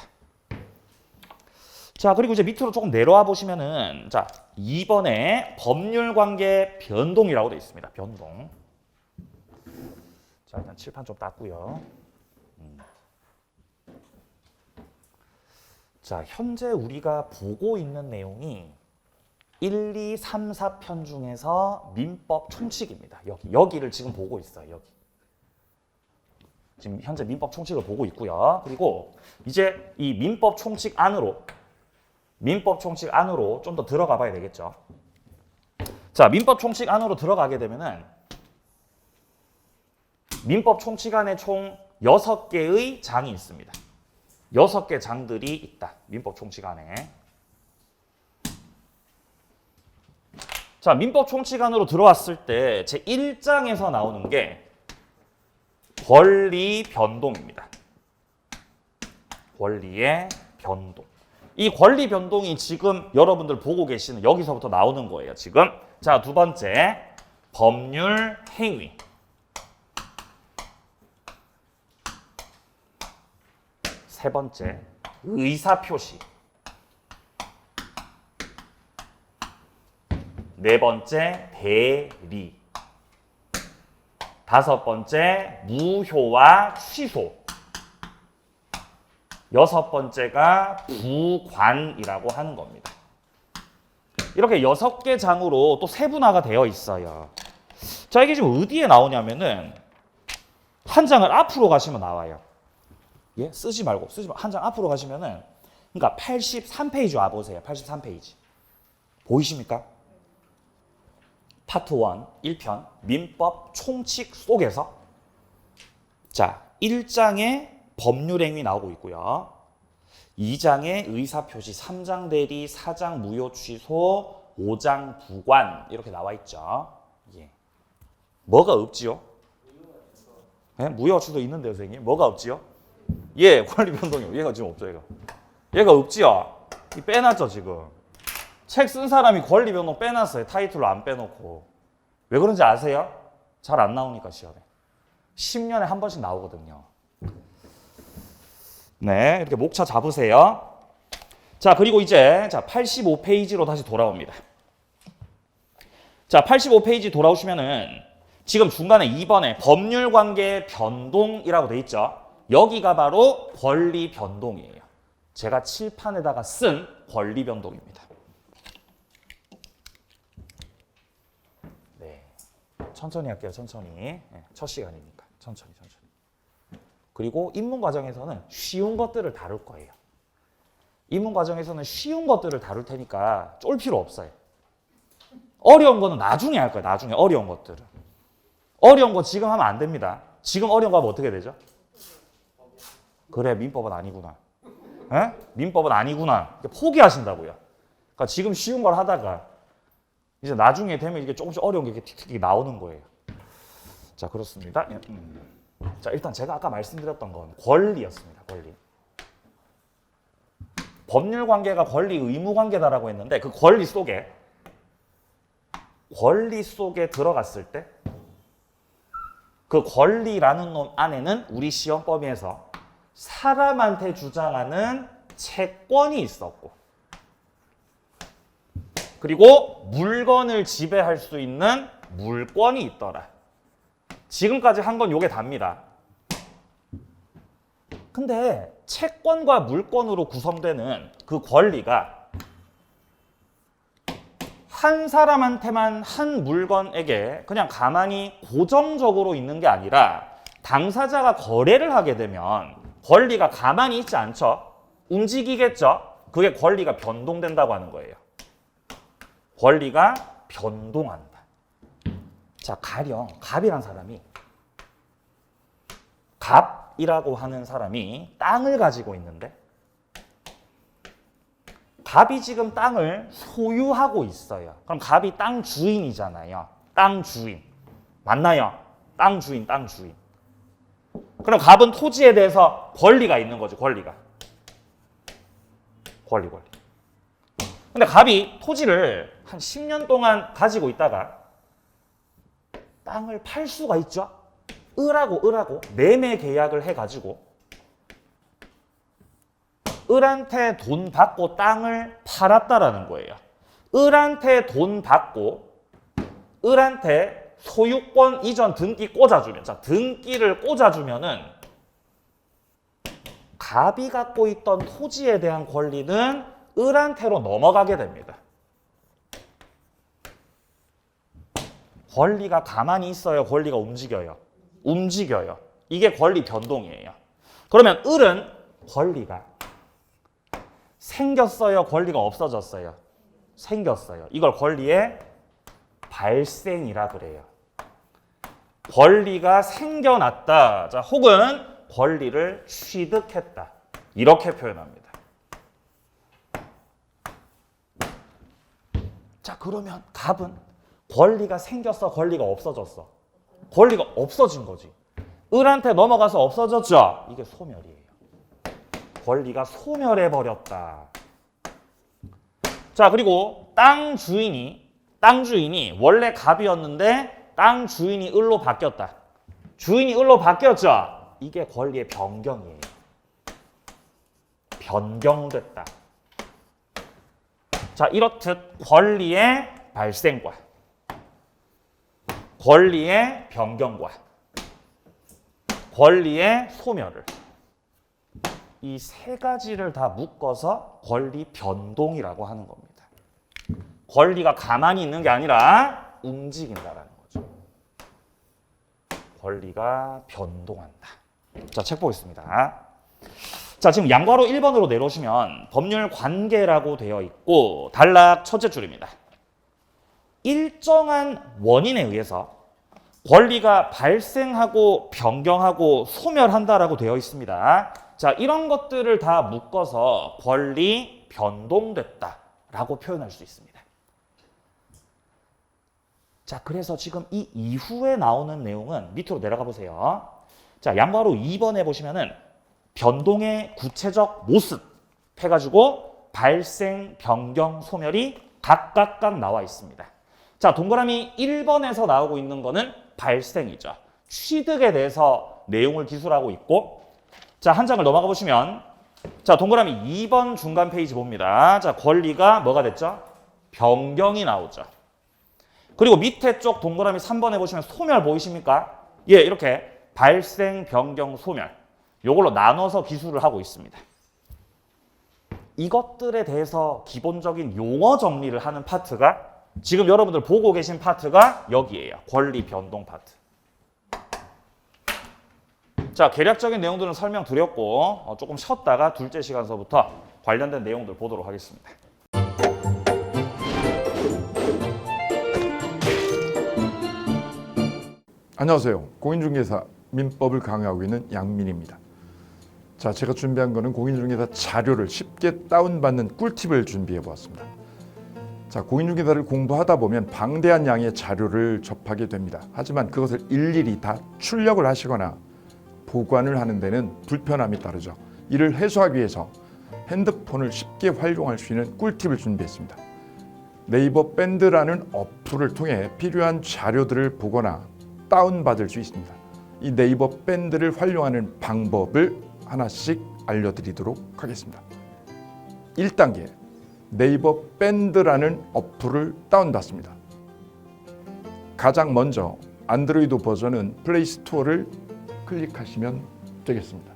Speaker 1: 자, 그리고 이제 밑으로 조금 내려와 보시면은 자, 2번에 법률관계 변동이라고 되어 있습니다. 변동. 자, 일단 칠판 좀 닦고요. 자, 현재 우리가 보고 있는 내용이 1, 2, 3, 4편 중에서 민법 총칙입니다. 여기를 지금 보고 있어요. 여기. 지금 현재 민법 총칙을 보고 있고요. 그리고 이제 이 민법 총칙 안으로 좀 더 들어가 봐야 되겠죠. 자, 민법 총칙 안으로 들어가게 되면은 민법 총칙 안에 총 6개의 장이 있습니다. 6개 장들이 있다. 민법 총칙 안에. 자, 민법 총칙 안으로 들어왔을 때 제 1장에서 나오는 게 권리 변동입니다. 권리의 변동. 이 권리 변동이 지금 여러분들 보고 계시는 여기서부터 나오는 거예요. 지금. 자, 두 번째. 법률 행위. 세 번째. 의사 표시. 네 번째. 대리. 다섯 번째. 무효와 취소. 여섯 번째가 부관이라고 하는 겁니다. 이렇게 6개 장으로 또 세분화가 되어 있어요. 자, 이게 지금 어디에 나오냐면은 한 장을 앞으로 가시면 나와요. 예? 쓰지 말고 한 장 앞으로 가시면은 그러니까 83페이지 와 보세요. 83페이지. 보이십니까? 파트 1, 1편 민법 총칙 속에서 자, 1장에 법률행위 나오고 있고요. 2장에 의사표시, 3장 대리, 4장 무효 취소, 5장 부관 이렇게 나와 있죠. 예. 뭐가 없지요? 네? 무효 취소 있는데요, 선생님. 뭐가 없지요? 예, 권리 변동이요. 얘가 지금 없죠, 얘가 없지요. 이 빼놨죠, 지금. 책 쓴 사람이 권리 변동 빼놨어요. 타이틀로 안 빼놓고. 왜 그런지 아세요? 잘 안 나오니까 시험에. 10년에 한 번씩 나오거든요. 네, 이렇게 목차 잡으세요. 자, 그리고 이제 85페이지로 다시 돌아옵니다. 자, 85페이지 돌아오시면은 지금 중간에 2번에 법률관계 변동이라고 돼 있죠. 여기가 바로 권리 변동이에요. 제가 칠판에다가 쓴 권리 변동입니다. 네, 천천히 할게요. 천천히. 네, 첫 시간이니까 천천히. 그리고 입문 과정에서는 쉬운 것들을 다룰 거예요. 입문 과정에서는 쉬운 것들을 다룰 테니까 쫄 필요 없어요. 어려운 거는 나중에 할 거예요. 나중에 어려운 것들은. 어려운 거 지금 하면 안 됩니다. 지금 어려운 거 하면 어떻게 되죠? 그래, 민법은 아니구나. 에? 민법은 아니구나. 포기하신다고요. 그러니까 지금 쉬운 걸 하다가 이제 나중에 되면 이게 조금씩 어려운 게 틱틱 나오는 거예요. 자, 그렇습니다. 자, 일단 제가 아까 말씀드렸던 건 권리였습니다. 권리. 법률 관계가 권리 의무 관계다라고 했는데 그 권리 속에 들어갔을 때 그 권리라는 놈 안에는 우리 시험법에서 사람한테 주장하는 채권이 있었고 그리고 물건을 지배할 수 있는 물권이 있더라. 지금까지 한 건 요게 답니다. 근데 채권과 물권으로 구성되는 그 권리가 한 사람한테만 한 물건에게 그냥 가만히 고정적으로 있는 게 아니라 당사자가 거래를 하게 되면 권리가 가만히 있지 않죠. 움직이겠죠. 그게 권리가 변동된다고 하는 거예요. 권리가 변동한다. 자, 가령 갑이란 사람이 갑이라고 하는 사람이 땅을 가지고 있는데 갑이 지금 땅을 소유하고 있어요. 그럼 갑이 땅 주인이잖아요. 땅 주인. 맞나요? 땅 주인. 그럼 갑은 토지에 대해서 권리가 있는 거죠. 권리. 근데 갑이 토지를 한 10년 동안 가지고 있다가 땅을 팔 수가 있죠. 을하고 매매 계약을 해가지고 을한테 돈 받고 땅을 팔았다라는 거예요. 을한테 돈 받고 을한테 소유권 이전 등기 꽂아주면, 자, 등기를 꽂아주면은 갑이 갖고 있던 토지에 대한 권리는 을한테로 넘어가게 됩니다. 권리가 가만히 있어요? 권리가 움직여요? 움직여요. 이게 권리 변동이에요. 그러면 을은 권리가 생겼어요? 권리가 없어졌어요? 생겼어요. 이걸 권리의 발생이라 그래요. 권리가 생겨났다. 자, 혹은 권리를 취득했다. 이렇게 표현합니다. 자, 그러면 갑은 권리가 생겼어? 권리가 없어졌어? 권리가 없어진 거지. 을한테 넘어가서 없어졌죠? 이게 소멸이에요. 권리가 소멸해버렸다. 자, 그리고 땅 주인이 원래 갑이었는데 땅 주인이 을로 바뀌었다. 주인이 을로 바뀌었죠? 이게 권리의 변경이에요. 변경됐다. 자, 이렇듯 권리의 발생과 권리의 변경과 권리의 소멸을 이 세 가지를 다 묶어서 권리 변동이라고 하는 겁니다. 권리가 가만히 있는 게 아니라 움직인다라는 거죠. 권리가 변동한다. 자, 책 보겠습니다. 자, 지금 양괄호 1번으로 내려오시면 법률 관계라고 되어 있고 단락 첫째 줄입니다. 일정한 원인에 의해서 권리가 발생하고 변경하고 소멸한다라고 되어 있습니다. 자, 이런 것들을 다 묶어서 권리 변동됐다라고 표현할 수 있습니다. 자, 그래서 지금 이 이후에 나오는 내용은 밑으로 내려가 보세요. 자, 양괄호 2번에 보시면은 변동의 구체적 모습 해가지고 발생, 변경, 소멸이 각각 나와 있습니다. 자, 동그라미 1번에서 나오고 있는 거는 발생이죠. 취득에 대해서 내용을 기술하고 있고, 자, 한 장을 넘어가 보시면, 자, 동그라미 2번 중간 페이지 봅니다. 자, 권리가 뭐가 됐죠? 변경이 나오죠. 그리고 밑에 쪽 동그라미 3번에 보시면 소멸 보이십니까? 예, 이렇게 발생, 변경, 소멸. 요걸로 나눠서 기술을 하고 있습니다. 이것들에 대해서 기본적인 용어 정리를 하는 파트가 지금 여러분들 보고 계신 파트가 여기예요. 권리 변동 파트. 자, 개략적인 내용들은 설명드렸고 조금 쉬었다가 둘째 시간서부터 관련된 내용들 보도록 하겠습니다.
Speaker 2: 안녕하세요. 공인중개사 민법을 강의하고 있는 양민입니다. 자, 제가 준비한 거는 공인중개사 자료를 쉽게 다운받는 꿀팁을 준비해 보았습니다. 자, 공인중개사를 공부하다 보면 방대한 양의 자료를 접하게 됩니다. 하지만 그것을 일일이 다 출력을 하시거나 보관을 하는 데는 불편함이 따르죠. 이를 해소하기 위해서 핸드폰을 쉽게 활용할 수 있는 꿀팁을 준비했습니다. 네이버 밴드라는 어플을 통해 필요한 자료들을 보거나 다운받을 수 있습니다. 이 네이버 밴드를 활용하는 방법을 하나씩 알려드리도록 하겠습니다. 1단계, 네이버 밴드라는 어플을 다운받습니다. 가장 먼저 안드로이드 버전은 플레이 스토어를 클릭하시면 되겠습니다.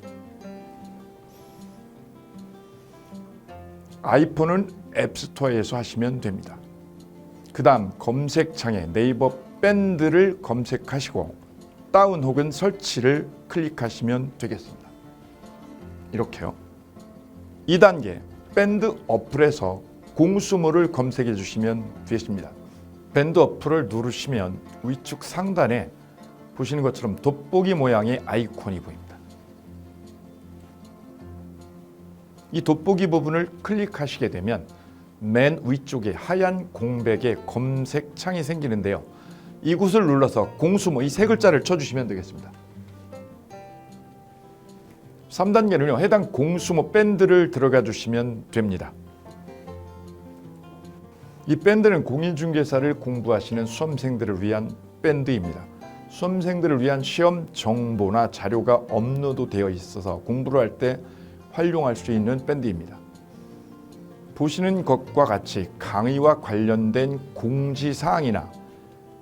Speaker 2: 아이폰은 앱스토어에서 하시면 됩니다. 그 다음 검색창에 네이버 밴드를 검색하시고 다운 혹은 설치를 클릭하시면 되겠습니다. 이렇게요. 2단계, 밴드 어플에서 공수모를 검색해 주시면 되겠습니다. 밴드 어플을 누르시면 위쪽 상단에 보시는 것처럼 돋보기 모양의 아이콘이 보입니다. 이 돋보기 부분을 클릭하시게 되면 맨 위쪽에 하얀 공백의 검색창이 생기는데요. 이곳을 눌러서 공수모 이 세 글자를 쳐주시면 되겠습니다. 3단계는요. 해당 공수모 밴드를 들어가 주시면 됩니다. 이 밴드는 공인중개사를 공부하시는 수험생들을 위한 밴드입니다. 수험생들을 위한 시험 정보나 자료가 업로드되어 있어서 공부를 할 때 활용할 수 있는 밴드입니다. 보시는 것과 같이 강의와 관련된 공지사항이나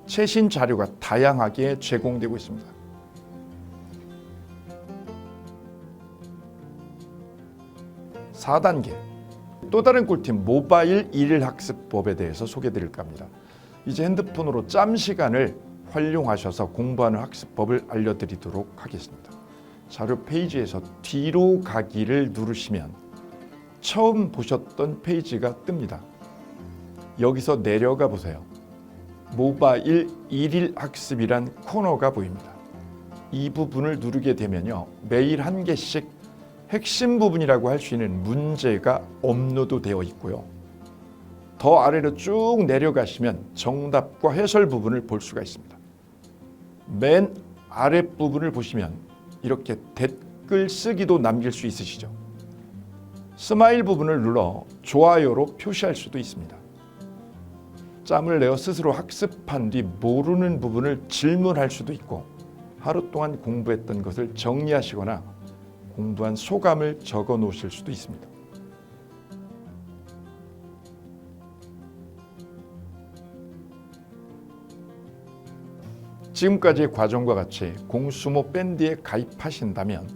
Speaker 2: 최신 자료가 다양하게 제공되고 있습니다. 4단계, 또 다른 꿀팁 모바일 일일학습법에 대해서 소개드릴까 합니다. 이제 핸드폰으로 짬 시간을 활용하셔서 공부하는 학습법을 알려드리도록 하겠습니다. 자료 페이지에서 뒤로 가기를 누르시면 처음 보셨던 페이지가 뜹니다. 여기서 내려가 보세요. 모바일 일일 학습이란 코너가 보입니다. 이 부분을 누르게 되면요. 매일 한 개씩 핵심 부분이라고 할 수 있는 문제가 업로드되어 있고요. 더 아래로 쭉 내려가시면 정답과 해설 부분을 볼 수가 있습니다. 맨 아랫부분을 보시면 이렇게 댓글 쓰기도 남길 수 있으시죠. 스마일 부분을 눌러 좋아요로 표시할 수도 있습니다. 짬을 내어 스스로 학습한 뒤 모르는 부분을 질문할 수도 있고 하루 동안 공부했던 것을 정리하시거나 공부한 소감을 적어 놓으실 수도 있습니다. 지금까지의 과정과 같이 공수모 밴드에 가입하신다면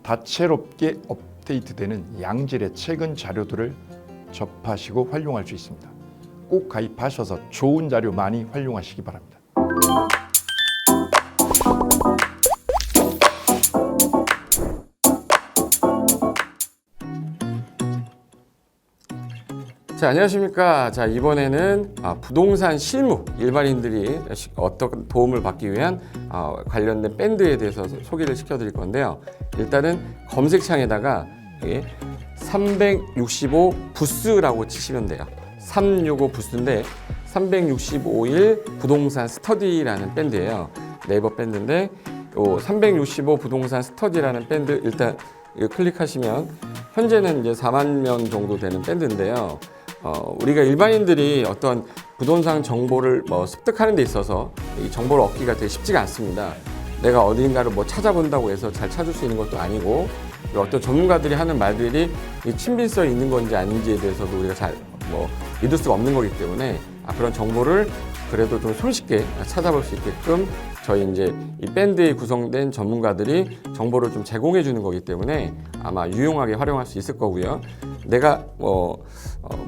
Speaker 2: 다채롭게 업데이트되는 양질의 최근 자료들을 접하시고 활용할 수 있습니다. 꼭 가입하셔서 좋은 자료 많이 활용하시기 바랍니다.
Speaker 3: 자, 안녕하십니까. 자, 이번에는 부동산 실무, 일반인들이 어떤 도움을 받기 위한 관련된 밴드에 대해서 소개를 시켜드릴 건데요. 일단은 검색창에다가 365 부스라고 치시면 돼요. 365 부스인데 365일 부동산 스터디라는 밴드예요. 네이버 밴드인데 365 부동산 스터디라는 밴드 일단 클릭하시면 현재는 이제 4만 명 정도 되는 밴드인데요. 우리가 일반인들이 어떤 부동산 정보를 습득하는 데 있어서 이 정보를 얻기가 되게 쉽지가 않습니다. 내가 어딘가를 찾아본다고 해서 잘 찾을 수 있는 것도 아니고 어떤 전문가들이 하는 말들이 이 친밀성이 있는 건지 아닌지에 대해서도 우리가 잘 믿을 수가 없는 거기 때문에 그런 정보를 그래도 좀 손쉽게 찾아볼 수 있게끔 저희 이제 이 밴드에 구성된 전문가들이 정보를 좀 제공해 주는 거기 때문에 아마 유용하게 활용할 수 있을 거고요. 내가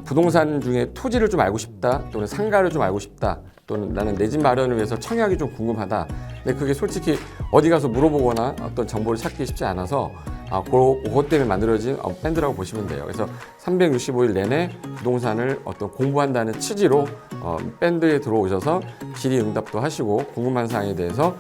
Speaker 3: 부동산 중에 토지를 좀 알고 싶다, 또는 상가를 좀 알고 싶다, 또는 나는 내 집 마련을 위해서 청약이 좀 궁금하다. 근데 그게 솔직히 어디 가서 물어보거나 어떤 정보를 찾기 쉽지 않아서 그것 때문에 만들어진 밴드라고 보시면 돼요. 그래서 365일 내내 부동산을 어떤 공부한다는 취지로 밴드에 들어오셔서 질의응답도 하시고 궁금한 사항에 대해서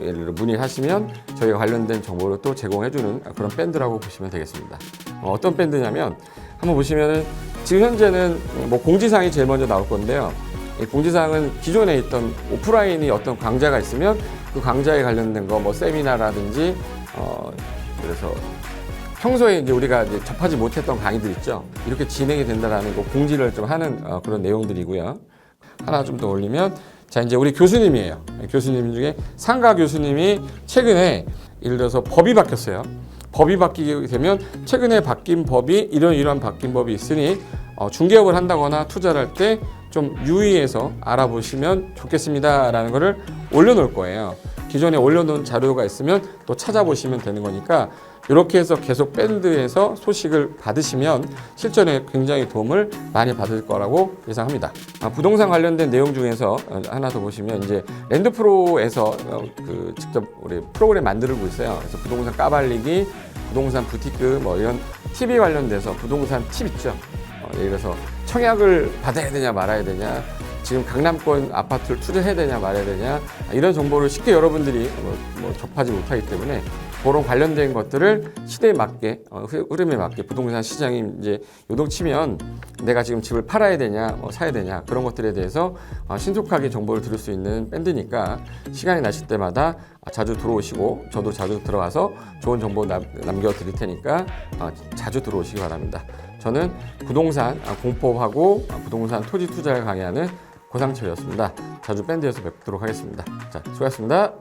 Speaker 3: 예를 들어 문의하시면 저희가 관련된 정보를 또 제공해주는 그런 밴드라고 보시면 되겠습니다. 어떤 밴드냐면 한번 보시면은 지금 현재는 공지사항이 제일 먼저 나올 건데요. 이 공지사항은 기존에 있던 오프라인이 어떤 강좌가 있으면 그 강좌에 관련된 거 세미나라든지 그래서 평소에 이제 우리가 이제 접하지 못했던 강의들 있죠. 이렇게 진행이 된다라는 거 공지를 좀 하는 그런 내용들이고요. 하나 좀 더 올리면 자 이제 우리 교수님이에요. 교수님 중에 상가 교수님이 최근에 예를 들어서 법이 바뀌었어요. 법이 바뀌게 되면 최근에 바뀐 법이 이러한 바뀐 법이 있으니 중개업을 한다거나 투자를 할 때 좀 유의해서 알아보시면 좋겠습니다라는 거를 올려놓을 거예요. 기존에 올려놓은 자료가 있으면 또 찾아보시면 되는 거니까 이렇게 해서 계속 밴드에서 소식을 받으시면 실전에 굉장히 도움을 많이 받을 거라고 예상합니다. 부동산 관련된 내용 중에서 하나 더 보시면 이제 랜드프로에서 직접 우리 프로그램 만들고 있어요. 그래서 부동산 까발리기, 부동산 부티크 이런 팁이 관련돼서 부동산 팁 있죠. 예를 들어서 청약을 받아야 되냐 말아야 되냐, 지금 강남권 아파트를 투자해야 되냐 말아야 되냐, 이런 정보를 쉽게 여러분들이 접하지 못하기 때문에 그런 관련된 것들을 시대에 맞게 흐름에 맞게 부동산 시장이 이제 요동치면 내가 지금 집을 팔아야 되냐 사야 되냐 그런 것들에 대해서 신속하게 정보를 들을 수 있는 밴드니까 시간이 나실 때마다 자주 들어오시고 저도 자주 들어와서 좋은 정보 남겨드릴 테니까 자주 들어오시기 바랍니다. 저는 부동산 공법하고 부동산 토지 투자를 강의하는 고상철이었습니다. 자주 밴드에서 뵙도록 하겠습니다. 자, 수고하셨습니다.